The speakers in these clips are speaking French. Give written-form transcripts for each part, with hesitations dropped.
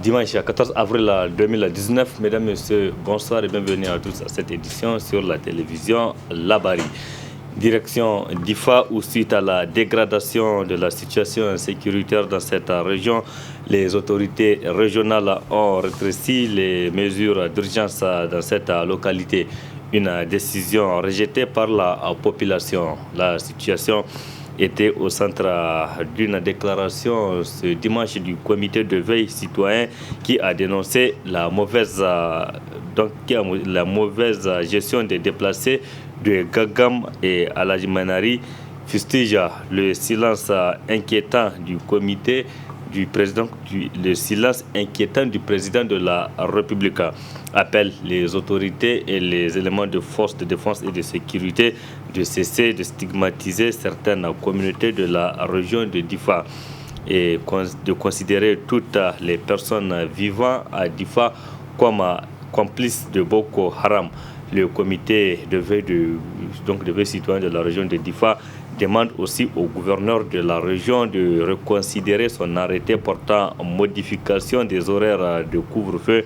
Dimanche 14 avril 2019, mesdames, messieurs, bonsoir et bienvenue à tous à cette édition sur la télévision Labari. Direction d'IFA où suite à la dégradation de la situation sécuritaire dans cette région, les autorités régionales ont rétréci les mesures d'urgence dans cette localité. Une décision rejetée par la population. La situation était au centre d'une déclaration ce dimanche du comité de veille citoyen qui a dénoncé la mauvaise gestion des déplacés de Gagam et Aladjimanari, fustige le silence inquiétant du comité le silence inquiétant du président de la République. Appelle les autorités et les éléments de force de défense et de sécurité de cesser de stigmatiser certaines communautés de la région de Difa et de considérer toutes les personnes vivant à Difa comme complices de Boko Haram. Le comité de veille citoyen de la région de Difa demande aussi au gouverneur de la région de reconsidérer son arrêté portant modification des horaires de couvre-feu,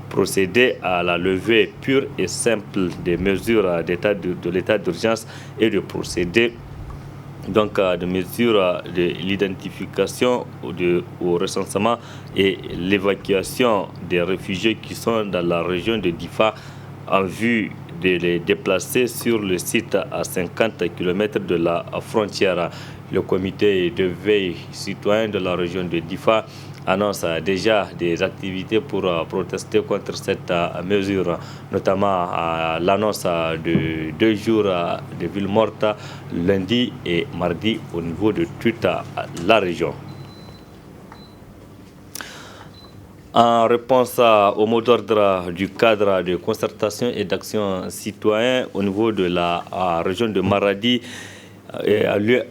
procéder à la levée pure et simple des mesures de l'état d'urgence et de procéder de mesures de l'identification au recensement et l'évacuation des réfugiés qui sont dans la région de Difa en vue de les déplacer sur le site à 50 km de la frontière. Le comité de veille citoyen de la région de Difa annonce déjà des activités pour protester contre cette mesure, notamment l'annonce de 2 jours de ville morte lundi et mardi au niveau de toute la région. En réponse au mot d'ordre du cadre de concertation et d'action citoyen au niveau de la région de Maradi, a lieu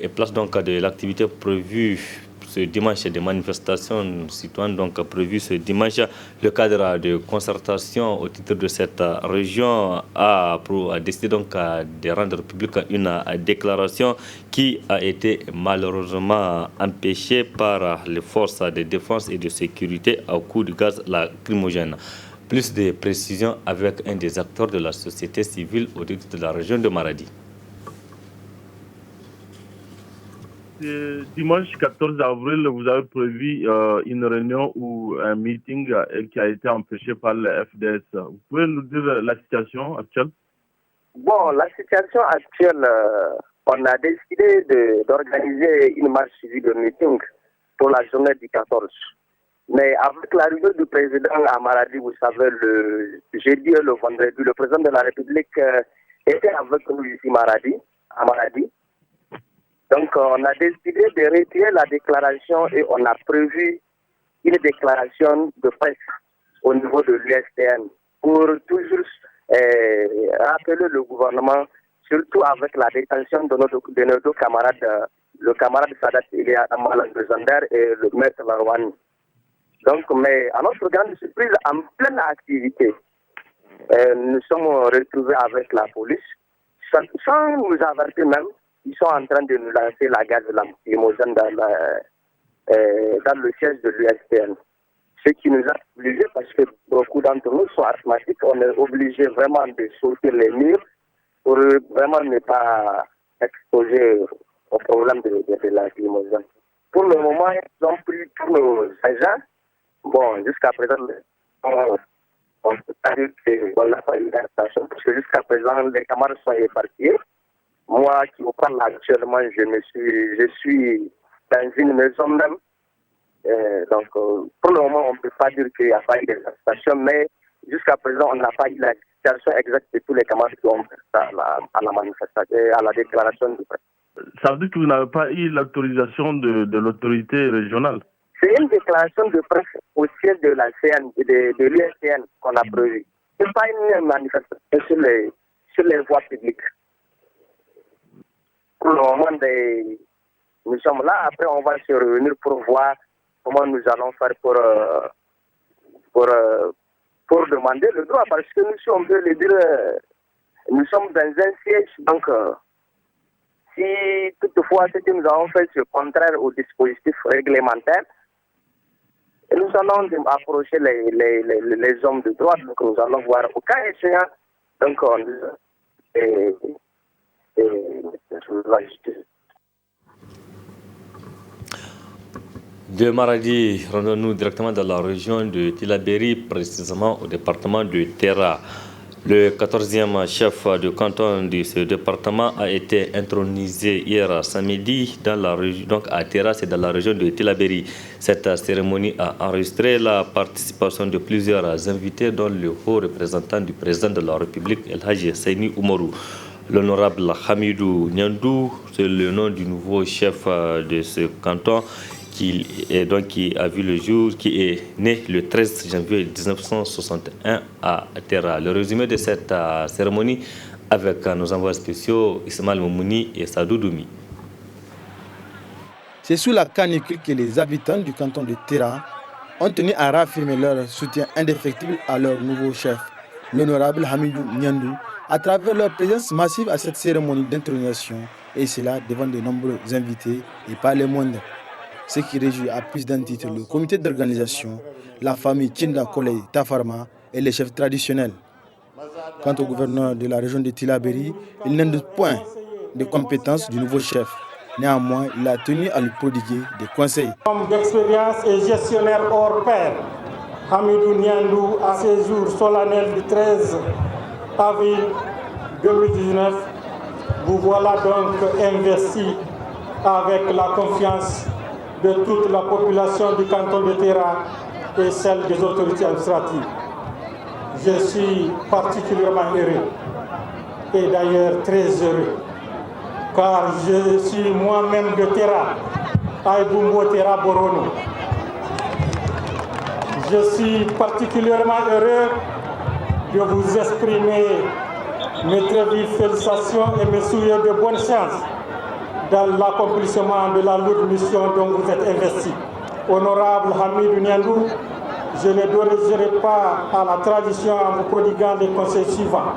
et place donc de l'activité prévue ce dimanche, des manifestations citoyennes donc prévues ce dimanche. Le cadre de concertation au titre de cette région a décidé donc de rendre publique une déclaration qui a été malheureusement empêchée par les forces de défense et de sécurité à coup de gaz lacrymogène. Plus de précisions avec un des acteurs de la société civile au titre de la région de Maradi. Dimanche 14 avril, vous avez prévu une réunion ou un meeting qui a été empêché par le FDS. Vous pouvez nous dire la situation actuelle? Bon, la situation actuelle, on a décidé d'organiser une marche suivie de meeting pour la journée du 14. Mais avec l'arrivée du président à Maradi, vous savez, le jeudi et le vendredi, le président de la République était avec nous ici à Maradi. Donc, on a décidé de retirer la déclaration et on a prévu une déclaration de presse au niveau de l'USTN pour toujours rappeler le gouvernement, surtout avec la détention de nos deux camarades, le camarade Sadat Ilia Amal Zander et le maître Larwani. Donc, mais à notre grande surprise, en pleine activité, nous sommes retrouvés avec la police, sans nous avertir même. Ils sont en train de nous lancer la gaz lacrymogène dans le siège de l'USTN. Ce qui nous a obligés, parce que beaucoup d'entre nous sont asthmatiques, on est obligé vraiment de sauter les murs pour vraiment ne pas exposer au problème de lacrymogène. Pour le moment, ils ont pris tous nos agents. Bon, jusqu'à présent, on peut pas dire qu'on n'a pas eu d'arrestation, parce que jusqu'à présent, les camarades sont éparpillés. Moi qui vous parle actuellement, je suis dans une maison même. Donc, pour le moment, on ne peut pas dire qu'il n'y a pas eu d'arrestation, mais jusqu'à présent, on n'a pas eu la situation exacte de tous les camarades qui ont fait ça à la manifestation, à la déclaration de presse. Ça veut dire que vous n'avez pas eu l'autorisation de l'autorité régionale? C'est une déclaration de presse au siège de la CN, de l'USCN qu'on a prévue. Ce n'est pas une manifestation sur les voies publiques. Pour le moment, nous sommes là. Après, on va se revenir pour voir comment nous allons faire pour demander le droit. Parce que nous, on peut le dire, nous sommes dans un siège. Donc, si toutefois ce que nous avons fait est contraire au dispositif réglementaire, Et nous allons approcher les hommes de droite, donc nous allons voir au cas échéant, donc la justice. De Maradi, rendons-nous directement dans la région de Tillabéri, précisément au département de Terra. Le 14e chef de canton de ce département a été intronisé hier samedi dans la région, donc à Terra, c'est dans la région de Tillabéri. Cette cérémonie a enregistré la participation de plusieurs invités, dont le haut représentant du président de la République, El Hadji Seyni Oumarou. L'honorable Hamidou Niandou, c'est le nom du nouveau chef de ce canton, qui a vu le jour, qui est né le 13 janvier 1961 à Terra. Le résumé de cette cérémonie avec nos envois spéciaux Ismaël Moumouni et Sadou Doumi. C'est sous la canicule que les habitants du canton de Terra ont tenu à réaffirmer leur soutien indéfectible à leur nouveau chef, l'honorable Hamidou Niandou, à travers leur présence massive à cette cérémonie d'intronisation, et cela devant de nombreux invités et pas les moindres. Ce qui réjouit à plus d'un titre le comité d'organisation, la famille Tchinda Kolei Tafarma et les chefs traditionnels. Quant au gouverneur de la région de Tillabéri, il n'a doute point des compétences du nouveau chef. Néanmoins, il a tenu à lui prodiguer des conseils. Homme d'expérience et gestionnaire hors pair, Hamidou Niandou, à ses jours solennels du 13 avril 2019, vous voilà donc investi avec la confiance de toute la population du canton de Terra et celle des autorités administratives. Je suis particulièrement heureux et d'ailleurs très heureux, car je suis moi-même de Terra, Aïboumbo Terra Borono. Je suis particulièrement heureux de vous exprimer mes très vives félicitations et mes souhaits de bonne chance dans l'accomplissement de la lourde mission dont vous êtes investi. Honorable Hamidou Niandou, je ne dérogerai pas à la tradition en vous prodiguant les conseils suivants.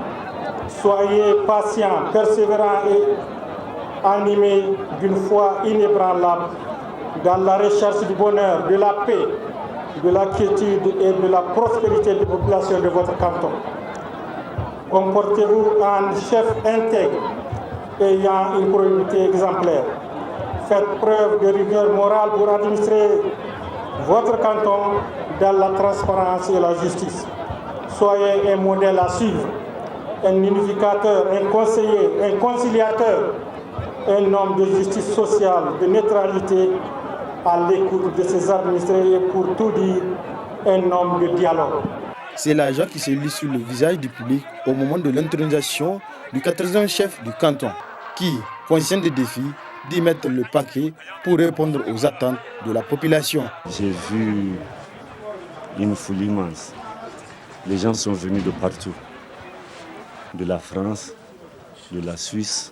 Soyez patient, persévérant et animé d'une foi inébranlable dans la recherche du bonheur, de la paix, de la quiétude et de la prospérité des populations de votre canton. Comportez-vous en chef intègre, ayant une probité exemplaire. Faites preuve de rigueur morale pour administrer votre canton dans la transparence et la justice. Soyez un modèle à suivre, un unificateur, un conseiller, un conciliateur, un homme de justice sociale, de neutralité, à l'écoute de ses administrés et pour tout dire, un homme de dialogue. C'est la joie qui se lit sur le visage du public au moment de l'intronisation du 14e chef du canton, qui, conscient des défis, dit mettre le paquet pour répondre aux attentes de la population. J'ai vu une foule immense. Les gens sont venus de partout, de la France, de la Suisse,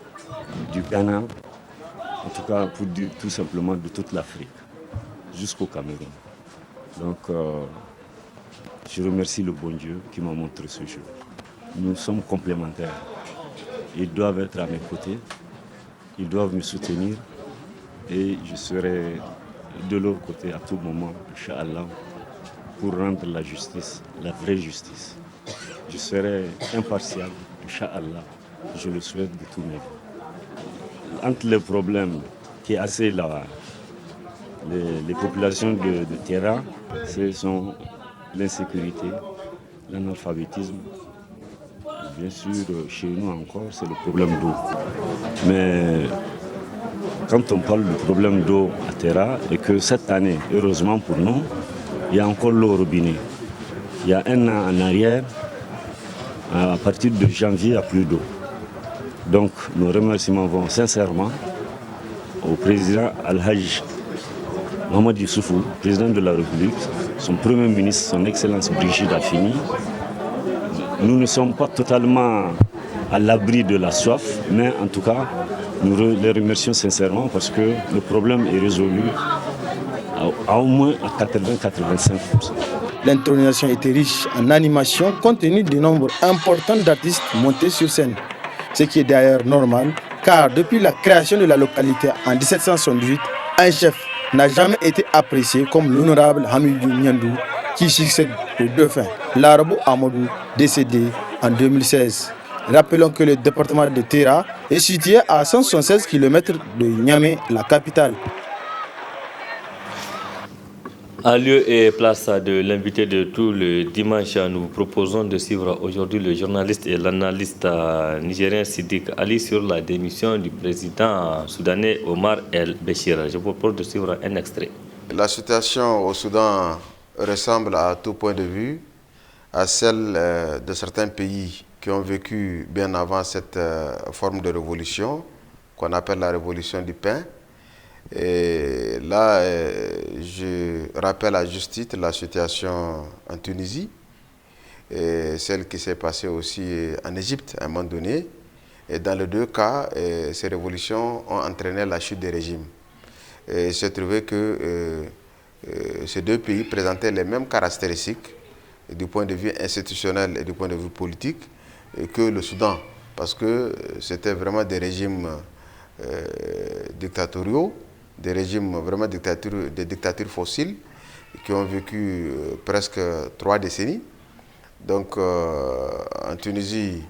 du Ghana, en tout cas pour dire tout simplement de toute l'Afrique, jusqu'au Cameroun. Donc je remercie le bon Dieu qui m'a montré ce jour. Nous sommes complémentaires. Ils doivent être à mes côtés, ils doivent me soutenir et je serai de leur côté à tout moment, Inch'Allah, pour rendre la justice, la vraie justice. Je serai impartial, Inch'Allah, je le souhaite de tous mes voeux. Entre les problèmes qui est assez là, les populations de Terra, ce sont l'insécurité, l'analphabétisme. Bien sûr, chez nous encore, c'est le problème d'eau. Mais quand on parle du problème d'eau à Terra, et que cette année, heureusement pour nous, il y a encore l'eau au robinet. Il y a un an en arrière, à partir de janvier, il n'y a plus d'eau. Donc nos remerciements vont sincèrement au président Al-Hajj Mohamed Youssoufou, président de la République, son premier ministre, son Excellence Brigitte Affini. Nous ne sommes pas totalement à l'abri de la soif, mais en tout cas, nous les remercions sincèrement parce que le problème est résolu à au moins à 80-85%. L'intronisation était riche en animation compte tenu du nombre important d'artistes montés sur scène. Ce qui est d'ailleurs normal, car depuis la création de la localité en 1768, un chef n'a jamais été apprécié comme l'honorable Hamidou Niandou qui succède au dauphin Larabou Amadou, décédé en 2016. Rappelons que le département de Terra est situé à 176 km de Niamey, la capitale. En lieu et place de l'invité de tout le dimanche, nous vous proposons de suivre aujourd'hui le journaliste et l'analyste nigérien Siddiq Ali sur la démission du président soudanais Omar El-Béchir. Je vous propose de suivre un extrait. La situation au Soudan ressemble à tout point de vue à celle de certains pays qui ont vécu bien avant cette forme de révolution qu'on appelle la révolution du pain. Et là, je rappelle à juste titre la situation en Tunisie, et celle qui s'est passée aussi en Égypte à un moment donné. Et dans les deux cas, ces révolutions ont entraîné la chute des régimes. Et il s'est trouvé que ces deux pays présentaient les mêmes caractéristiques du point de vue institutionnel et du point de vue politique que le Soudan, parce que c'était vraiment des régimes dictatoriaux, des régimes vraiment des dictatures fossiles qui ont vécu presque 3 décennies. Donc en Tunisie,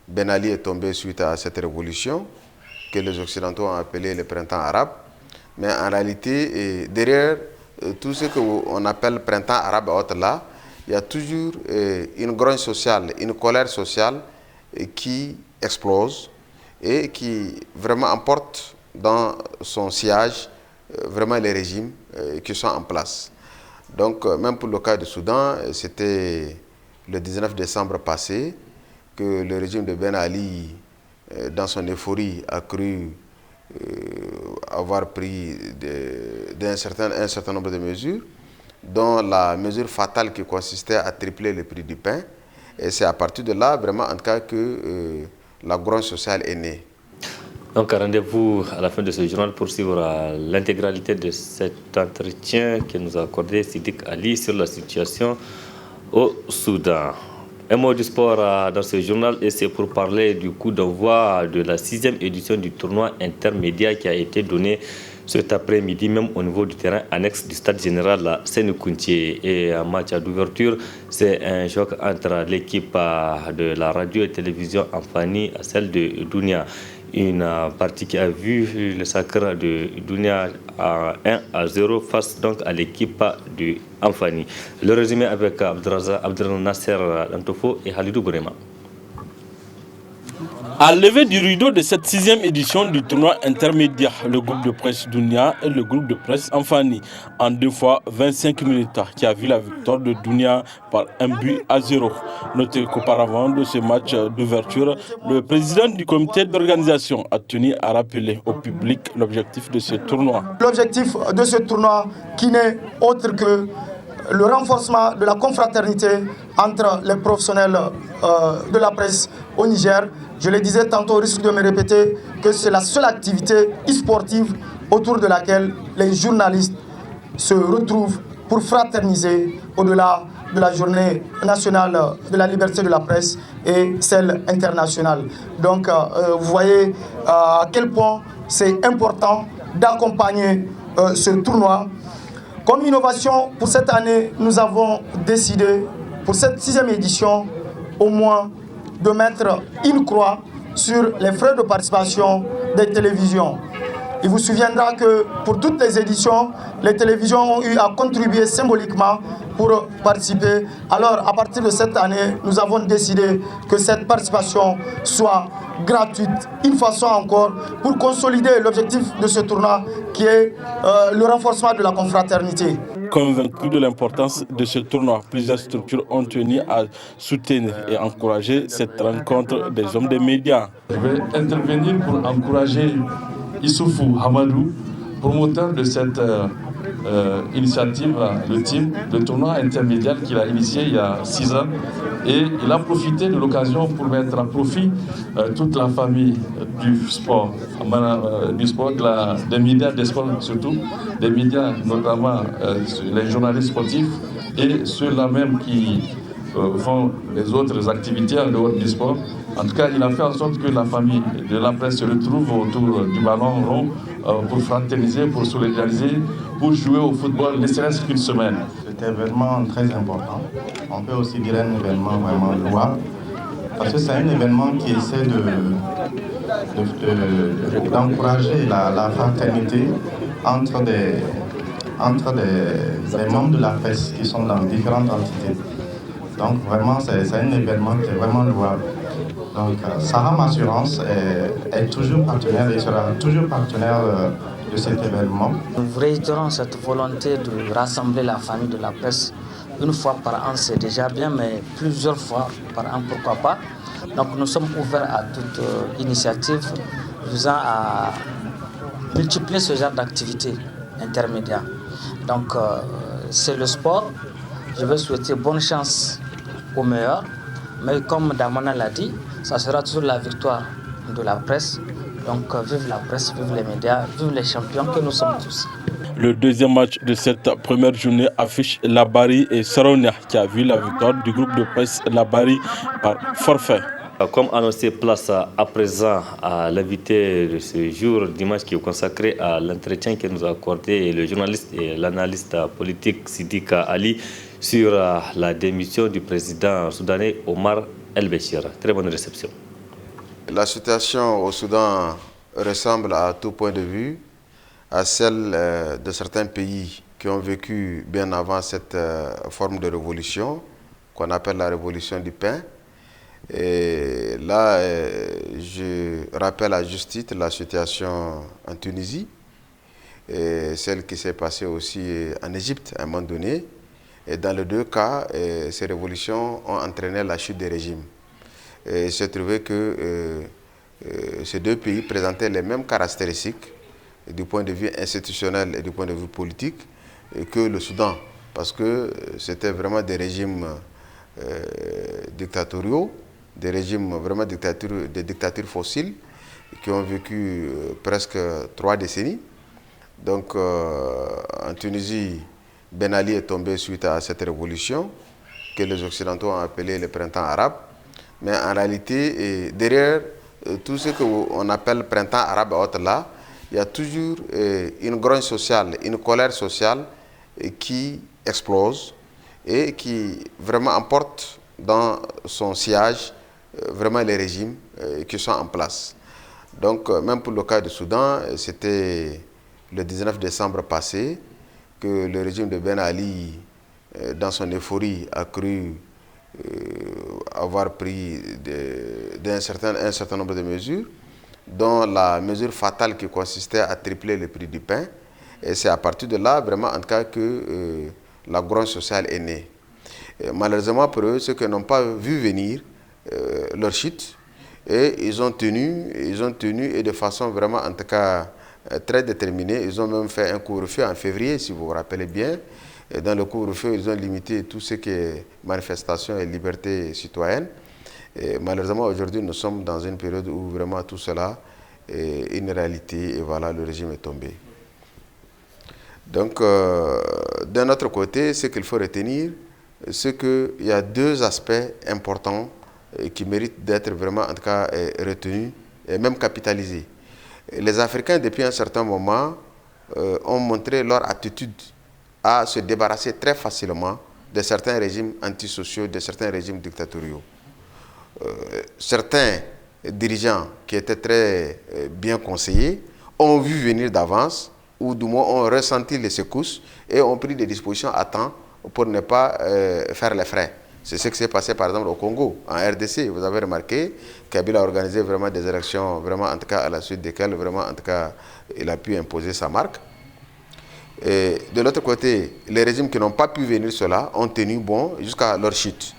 Ben Ali est tombé suite à cette révolution que les Occidentaux ont appelé le printemps arabe. Mais en réalité, derrière tout ce qu'on appelle printemps arabe et autres là, il y a toujours une grogne sociale, une colère sociale qui explose et qui vraiment emporte dans son sillage vraiment les régimes qui sont en place. Donc même pour le cas du Soudan, c'était le 19 décembre passé que le régime de Ben Ali, dans son euphorie, a cru avoir pris un certain nombre de mesures, dont la mesure fatale qui consistait à tripler le prix du pain. Et c'est à partir de là, vraiment, en tout cas, que la grogne sociale est née. Donc, rendez-vous à la fin de ce journal pour suivre l'intégralité de cet entretien que nous a accordé Siddiq Ali sur la situation au Soudan. Un mot du sport dans ce journal, et c'est pour parler du coup d'envoi de la 6e édition du tournoi intermédiaire qui a été donné cet après-midi, même au niveau du terrain annexe du stade général Séné-Kountié. Et un match d'ouverture, c'est un choc entre l'équipe de la radio et télévision Amfani et celle de Dounia. Une partie qui a vu le sacre de Dounia à 1-0 face donc à l'équipe de Amfani. Le résumé avec Abdel Nasser Lantofo et Halidou Bourema. À lever du rideau de cette 6e édition du tournoi intermédiaire, le groupe de presse Dounia et le groupe de presse Amfani, en 2 fois 25 minutes, qui a vu la victoire de Dounia par 1-0. Notez qu'auparavant de ce match d'ouverture, le président du comité d'organisation a tenu à rappeler au public l'objectif de ce tournoi. L'objectif de ce tournoi qui n'est autre que le renforcement de la confraternité entre les professionnels de la presse au Niger. Je le disais tantôt, au risque de me répéter, que c'est la seule activité e-sportive autour de laquelle les journalistes se retrouvent pour fraterniser au-delà de la journée nationale de la liberté de la presse et celle internationale. Donc vous voyez à quel point c'est important d'accompagner ce tournoi. Comme innovation, pour cette année, nous avons décidé, pour cette 6e édition, au moins de mettre une croix sur les frais de participation des télévisions. Il vous souviendra que pour toutes les éditions, les télévisions ont eu à contribuer symboliquement pour participer. Alors, à partir de cette année, nous avons décidé que cette participation soit gratuite, une façon encore pour consolider l'objectif de ce tournoi qui est le renforcement de la confraternité. Convaincus de l'importance de ce tournoi, plusieurs structures ont tenu à soutenir et encourager cette rencontre des hommes des médias. Je vais intervenir pour encourager Issoufou Hamadou, promoteur de cette initiative, le tournoi intermédiaire qu'il a initié il y a 6 ans. Et il a profité de l'occasion pour mettre à profit toute la famille du sport, des médias des sports surtout, des médias notamment les journalistes sportifs et ceux-là même qui font les autres activités en dehors du sport, En tout cas, il a fait en sorte que la famille de la presse se retrouve autour du ballon rond pour fraterniser, pour solidariser, pour jouer au football, ne serait-ce qu'une semaine. C'est un événement très important. On peut aussi dire un événement vraiment louable, parce que c'est un événement qui essaie d'encourager la fraternité entre des membres de la presse qui sont dans différentes entités. Donc vraiment, c'est un événement qui est vraiment louable. Donc Saham Assurance est toujours partenaire et sera toujours partenaire de cet événement. Nous réitérons cette volonté de rassembler la famille de la presse une fois par an, c'est déjà bien, mais plusieurs fois par an, pourquoi pas. Donc nous sommes ouverts à toute initiative visant à multiplier ce genre d'activités intermédiaires. Donc c'est le sport. Je veux souhaiter bonne chance aux meilleurs, mais comme Damana l'a dit, ça sera toujours la victoire de la presse. Donc vive la presse, vive les médias, vive les champions que nous sommes tous. Le deuxième match de cette première journée affiche Labari et Saronia qui a vu la victoire du groupe de presse Labari par forfait. Comme annoncé, place à présent à l'invité de ce jour, dimanche, qui est consacré à l'entretien que nous a accordé le journaliste et l'analyste politique Sidika Ali sur la démission du président soudanais Omar El-Béchir. Très bonne réception. La situation au Soudan ressemble à tout point de vue à celle de certains pays qui ont vécu bien avant cette forme de révolution, qu'on appelle la révolution du pain. Et là, je rappelle à juste titre la situation en Tunisie, et celle qui s'est passée aussi en Égypte à un moment donné. Et dans les deux cas, ces révolutions ont entraîné la chute des régimes. Et il s'est trouvé que ces deux pays présentaient les mêmes caractéristiques du point de vue institutionnel et du point de vue politique que le Soudan, parce que c'était vraiment des régimes dictatoriaux, des régimes vraiment des dictatures fossiles qui ont vécu presque 3 décennies. Donc en Tunisie, Ben Ali est tombé suite à cette révolution que les Occidentaux ont appelé le printemps arabe. Mais en réalité, derrière tout ce qu'on appelle printemps arabe et autres là, il y a toujours une grogne sociale, une colère sociale qui explose et qui vraiment emporte dans son sillage vraiment les régimes qui sont en place. Donc même pour le cas du Soudan, c'était le 19 décembre passé que le régime de Ben Ali, dans son euphorie, a cru avoir pris un certain nombre de mesures, dont la mesure fatale qui consistait à tripler le prix du pain. Et c'est à partir de là, vraiment, en tout cas, que la grogne sociale est née. Et malheureusement pour eux, ceux qui n'ont pas vu venir leur chute, et ils ont tenu, et de façon vraiment, en tout cas, très déterminée. Ils ont même fait un couvre-feu en février, si vous vous rappelez bien. Et dans le couvre-feu, ils ont limité tout ce qui est manifestation et liberté citoyenne. Et malheureusement, aujourd'hui, nous sommes dans une période où vraiment tout cela est une réalité et voilà, le régime est tombé. Donc, d'un autre côté, ce qu'il faut retenir, c'est qu'il y a 2 aspects importants qui méritent d'être vraiment, en tout cas, retenus et même capitalisés. Les Africains, depuis un certain moment, ont montré leur aptitude à se débarrasser très facilement de certains régimes antisociaux, de certains régimes dictatoriaux. Certains dirigeants qui étaient très bien conseillés ont vu venir d'avance, ou du moins ont ressenti les secousses et ont pris des dispositions à temps pour ne pas faire les frais. C'est ce qui s'est passé par exemple au Congo, en RDC. Vous avez remarqué qu'Kabila a organisé vraiment des élections, vraiment en tout cas à la suite desquelles vraiment en tout cas il a pu imposer sa marque. Et de l'autre côté, les régimes qui n'ont pas pu venir cela ont tenu bon jusqu'à leur chute.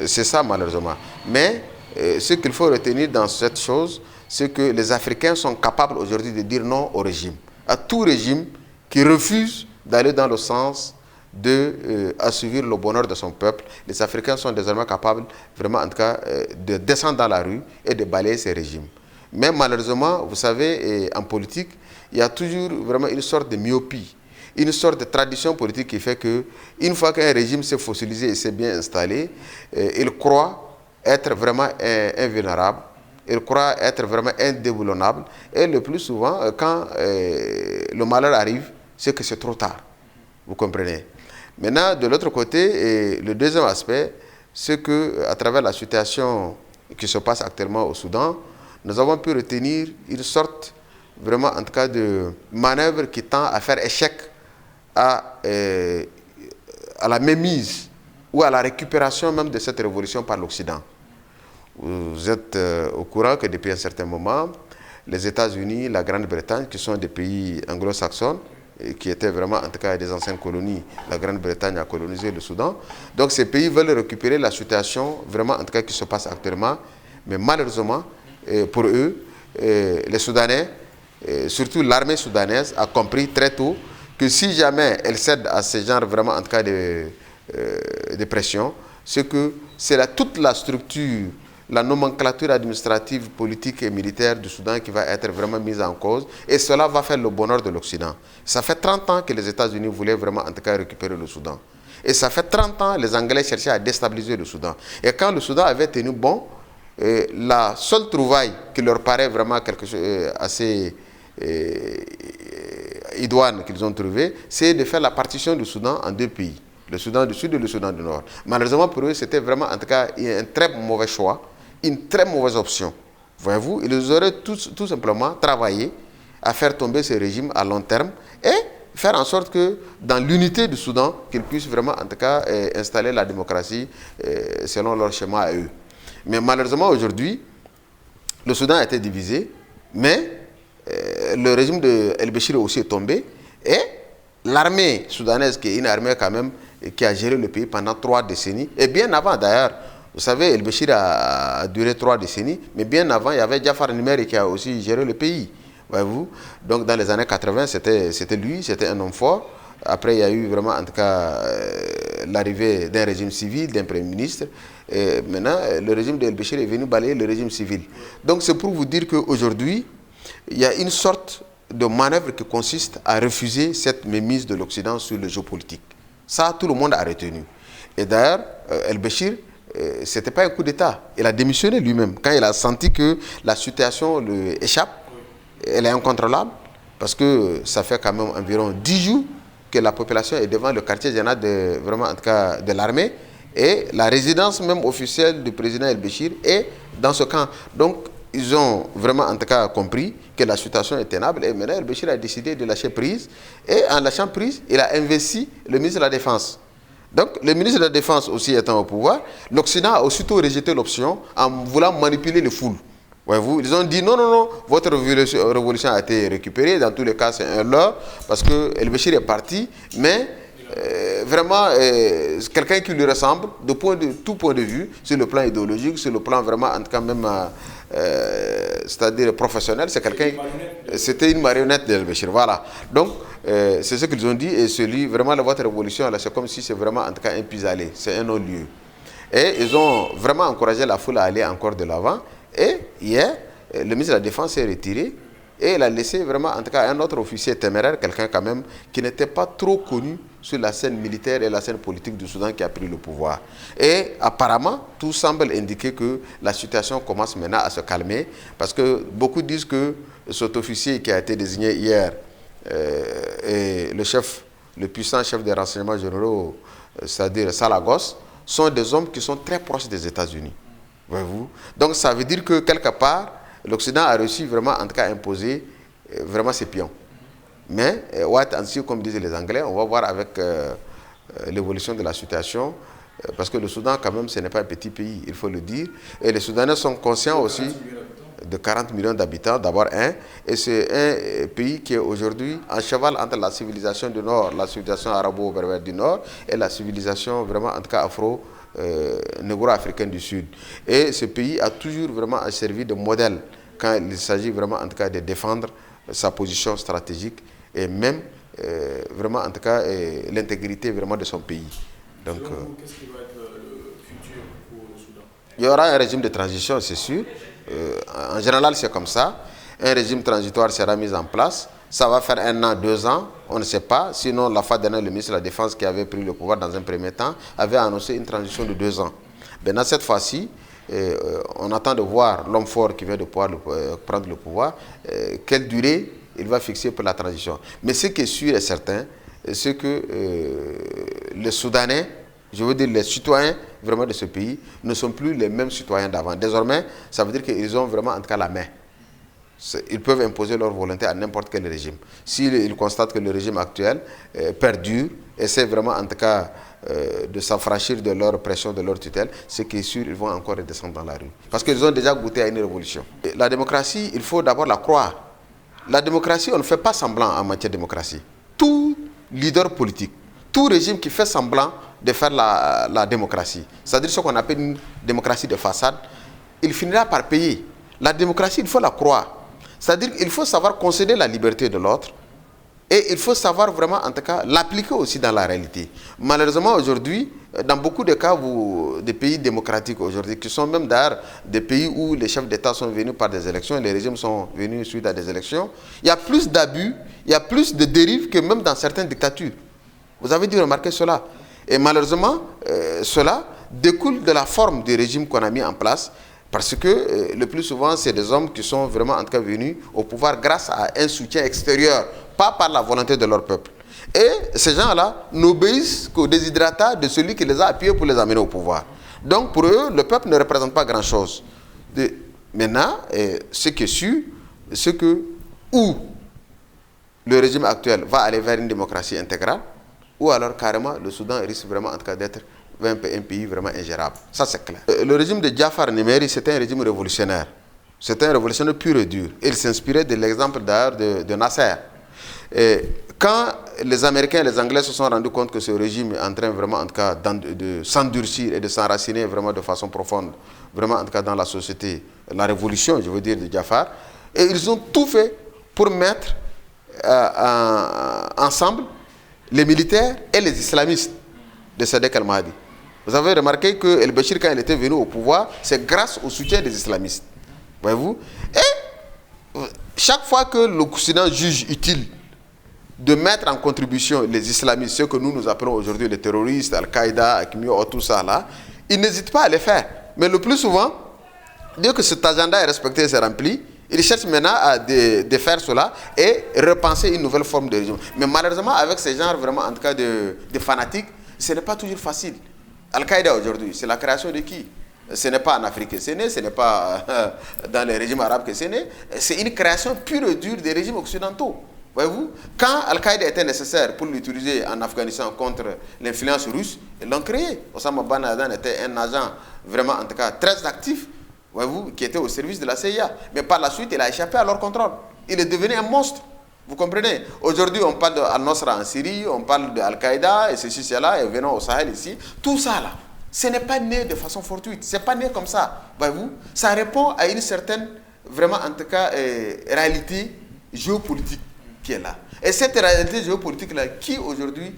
C'est ça malheureusement. Mais ce qu'il faut retenir dans cette chose, c'est que les Africains sont capables aujourd'hui de dire non au régime. À tout régime qui refuse d'aller dans le sens d'assouvir le bonheur de son peuple, les Africains sont désormais capables, vraiment en tout cas, de descendre dans la rue et de balayer ces régimes. Mais malheureusement, vous savez, en politique, il y a toujours vraiment une sorte de myopie, une sorte de tradition politique qui fait que, une fois qu'un régime s'est fossilisé et s'est bien installé, il croit être vraiment invulnérable. Ils croient être vraiment indéboulonnables. Et le plus souvent, quand le malheur arrive, c'est que c'est trop tard. Vous comprenez? Maintenant, de l'autre côté, le deuxième aspect, c'est qu'à travers la situation qui se passe actuellement au Soudan, nous avons pu retenir une sorte, vraiment en tout cas, de manœuvre qui tend à faire échec à la mainmise ou à la récupération même de cette révolution par l'Occident. Vous êtes au courant que depuis un certain moment, les États-Unis, la Grande-Bretagne, qui sont des pays anglo-saxons, qui étaient vraiment en tout cas des anciennes colonies, la Grande-Bretagne a colonisé le Soudan. Donc ces pays veulent récupérer la situation vraiment en tout cas qui se passe actuellement. Mais malheureusement, pour eux, les Soudanais, surtout l'armée soudanaise, a compris très tôt que si jamais elle cède à ce genre vraiment en tout cas de pression, c'est que c'est toute la structure, la nomenclature administrative, politique et militaire du Soudan qui va être vraiment mise en cause, et cela va faire le bonheur de l'Occident. Ça fait 30 ans que les États-Unis voulaient vraiment en tout cas récupérer le Soudan. Et ça fait 30 ans que les Anglais cherchaient à déstabiliser le Soudan. Et quand le Soudan avait tenu bon, la seule trouvaille qui leur paraît vraiment quelque chose assez idoine qu'ils ont trouvé, c'est de faire la partition du Soudan en deux pays, le Soudan du Sud et le Soudan du Nord. Malheureusement pour eux, c'était vraiment en tout cas un très mauvais choix, une très mauvaise option. Voyez-vous, ils auraient tout simplement travaillé à faire tomber ce régime à long terme et faire en sorte que dans l'unité du Soudan, qu'ils puissent vraiment en tout cas installer la démocratie selon leur schéma à eux. Mais malheureusement aujourd'hui, le Soudan a été divisé, mais le régime de El-Béchir aussi est tombé et l'armée soudanaise, qui est une armée quand même qui a géré le pays pendant 3 décennies, et bien avant d'ailleurs. Vous savez, El-Béchir a duré 3 décennies, mais bien avant, il y avait Jafar Numeri qui a aussi géré le pays. Voyez-vous? Donc dans les années 80, c'était lui, c'était un homme fort. Après, il y a eu vraiment, en tout cas, l'arrivée d'un régime civil, d'un premier ministre. Et maintenant, le régime d'El-Béchir est venu balayer le régime civil. Donc c'est pour vous dire qu'aujourd'hui, il y a une sorte de manœuvre qui consiste à refuser cette mainmise de l'Occident sur le géopolitique. Ça, tout le monde a retenu. Et d'ailleurs, El-Béchir, ce n'était pas un coup d'État. Il a démissionné lui-même. Quand il a senti que la situation lui échappe, elle est incontrôlable, parce que ça fait quand même environ 10 jours que la population est devant le quartier général vraiment, en tout cas, de l'armée, et la résidence même officielle du président El-Béchir est dans ce camp. Donc, ils ont vraiment, en tout cas, compris que la situation est tenable, et maintenant, El-Béchir a décidé de lâcher prise, et en lâchant prise, il a investi le ministre de la Défense. Donc, le ministre de la Défense aussi étant au pouvoir, l'Occident a aussitôt rejeté l'option en voulant manipuler les foules. Voyez-vous, ils ont dit non, non, non, votre révolution a été récupérée, dans tous les cas c'est un leurre, parce que El-Béchir est parti, mais vraiment quelqu'un qui lui ressemble, de tout point de vue, sur le plan idéologique, sur le plan vraiment, en tout cas même, c'est-à-dire professionnel, c'est quelqu'un, c'était une marionnette d'El-Béchir, voilà. Donc, c'est ce qu'ils ont dit, et celui, vraiment, votre révolution, c'est comme si c'est vraiment, en tout cas, un pis-aller, c'est un non-lieu. Et ils ont vraiment encouragé la foule à aller encore de l'avant. Et hier, le ministre de la Défense s'est retiré et il a laissé vraiment, en tout cas, un autre officier téméraire, quelqu'un quand même qui n'était pas trop connu sur la scène militaire et la scène politique du Soudan, qui a pris le pouvoir. Et apparemment, tout semble indiquer que la situation commence maintenant à se calmer, parce que beaucoup disent que cet officier qui a été désigné hier et le puissant chef des renseignements généraux, c'est-à-dire Salagos, sont des hommes qui sont très proches des États-Unis. Voyez-vous? Donc ça veut dire que quelque part, l'Occident a réussi vraiment, en tout cas, à imposer vraiment ses pions. Mais, comme disent les Anglais, on va voir avec l'évolution de la situation, parce que le Soudan, quand même, ce n'est pas un petit pays, il faut le dire. Et les Soudanais sont conscients aussi de 40 millions d'habitants, d'abord et c'est un pays qui est aujourd'hui en cheval entre la civilisation du Nord, la civilisation arabo-berbère du Nord, et la civilisation vraiment, en tout cas, négro-africaine du Sud. Et ce pays a toujours vraiment servi de modèle quand il s'agit vraiment, en tout cas, de défendre sa position stratégique et même vraiment, en tout cas, l'intégrité vraiment de son pays. Donc, qu'est-ce qui va être le futur pour le Soudan? Il y aura un régime de transition, c'est sûr. En général, c'est comme ça. Un régime transitoire sera mis en place. Ça va faire 1 an, 2 ans, on ne sait pas. Sinon, la fois dernière, le ministre de la Défense qui avait pris le pouvoir dans un premier temps avait annoncé une transition de 2 ans. Maintenant, cette fois-ci, on attend de voir l'homme fort qui vient de pouvoir prendre le pouvoir, quelle durée il va fixer pour la transition. Mais ce qui est sûr et certain, c'est que les Soudanais, je veux dire les citoyens vraiment de ce pays, ne sont plus les mêmes citoyens d'avant. Désormais, ça veut dire qu'ils ont vraiment en tout cas la main. Ils peuvent imposer leur volonté à n'importe quel régime. S'ils constatent que le régime actuel perdure, essaie vraiment en tout cas de s'affranchir de leur pression, de leur tutelle, c'est qu'ils sûr, ils vont encore redescendre dans la rue. Parce qu'ils ont déjà goûté à une révolution. La démocratie, il faut d'abord la croire. La démocratie, on ne fait pas semblant en matière de démocratie. Tout leader politique, tout régime qui fait semblant de faire la démocratie, c'est-à-dire ce qu'on appelle une démocratie de façade, il finira par payer. La démocratie, il faut la croire. C'est-à-dire qu'il faut savoir concéder la liberté de l'autre et il faut savoir vraiment, en tout cas, l'appliquer aussi dans la réalité. Malheureusement, aujourd'hui, dans beaucoup de cas, des pays démocratiques aujourd'hui, qui sont même d'ailleurs des pays où les chefs d'État sont venus par des élections, les régimes sont venus suite à des élections, il y a plus d'abus, il y a plus de dérives que même dans certaines dictatures. Vous avez dû remarquer cela. Et malheureusement, cela découle de la forme du régime qu'on a mis en place, parce que le plus souvent, c'est des hommes qui sont vraiment en tout cas venus au pouvoir grâce à un soutien extérieur, pas par la volonté de leur peuple. Et ces gens-là n'obéissent qu'au déshydratat de celui qui les a appuyés pour les amener au pouvoir. Donc pour eux, le peuple ne représente pas grand-chose. Maintenant, ce qui est sûr, c'est que ou le régime actuel va aller vers une démocratie intégrale, ou alors carrément le Soudan risque vraiment en tout cas d'être un pays vraiment ingérable. Ça c'est clair. Le régime de Jaafar Nimeri, c'était un régime révolutionnaire. C'était un révolutionnaire pur et dur. Il s'inspirait de l'exemple d'ailleurs de Nasser. Et quand les Américains et les Anglais se sont rendus compte que ce régime est en train vraiment en tout cas de s'endurcir et de s'enraciner vraiment de façon profonde, vraiment en tout cas dans la société, la révolution, je veux dire, de Jaafar, et ils ont tout fait pour mettre ensemble les militaires et les islamistes de Sadek al-Mahdi. Vous avez remarqué que El-Béchir, quand il était venu au pouvoir, c'est grâce au soutien des islamistes. Voyez-vous? Et chaque fois que l'Occident juge utile de mettre en contribution les islamistes, ceux que nous appelons aujourd'hui les terroristes, Al-Qaïda, Akimio, tout ça là, ils n'hésitent pas à les faire. Mais le plus souvent, dès que cet agenda est respecté et c'est rempli, ils cherchent maintenant à défaire cela et repenser une nouvelle forme de régime. Mais malheureusement, avec ces genres vraiment, en tout cas, de fanatiques, ce n'est pas toujours facile. Al-Qaïda aujourd'hui, c'est la création de qui? Ce n'est pas en Afrique que c'est né, ce n'est pas dans les régimes arabes que c'est né. C'est une création pure et dure des régimes occidentaux. Voyez-vous, quand Al-Qaïda était nécessaire pour l'utiliser en Afghanistan contre l'influence russe, ils l'ont créé. Osama bin Laden était un agent vraiment, en tout cas, très actif, voyez-vous, qui était au service de la CIA. Mais par la suite, il a échappé à leur contrôle. Il est devenu un monstre. Vous comprenez? Aujourd'hui, on parle d'Al-Nusra en Syrie, on parle d'Al-Qaïda et ceci, cela, et venons au Sahel ici. Tout ça, là, ce n'est pas né de façon fortuite. Ce n'est pas né comme ça. Voyez-vous, ça répond à une certaine, vraiment, en tout cas, réalité géopolitique qui est là. Et cette réalité géopolitique-là, qui aujourd'hui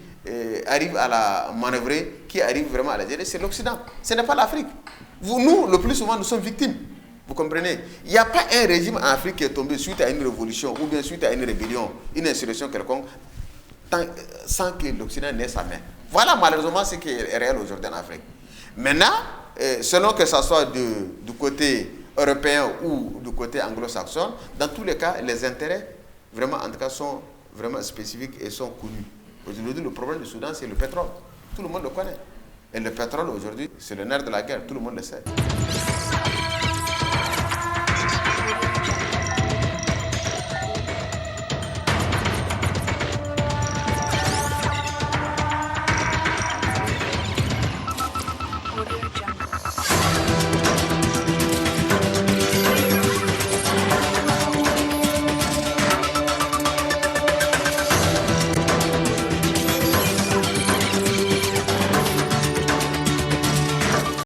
arrive à la manœuvrer, qui arrive vraiment à la gérer, c'est l'Occident. Ce n'est pas l'Afrique. Nous, le plus souvent, nous sommes victimes. Vous comprenez? Il n'y a pas un régime en Afrique qui est tombé suite à une révolution ou bien suite à une rébellion, une insurrection quelconque, sans que l'Occident n'ait sa main. Voilà malheureusement ce qui est réel aujourd'hui en Afrique. Maintenant, selon que ce soit du côté européen ou du côté anglo-saxon, dans tous les cas, les intérêts, vraiment, en tout cas, sont vraiment spécifiques et sont connus. Aujourd'hui, le problème du Soudan, c'est le pétrole. Tout le monde le connaît. Et le pétrole, aujourd'hui, c'est le nerf de la guerre. Tout le monde le sait.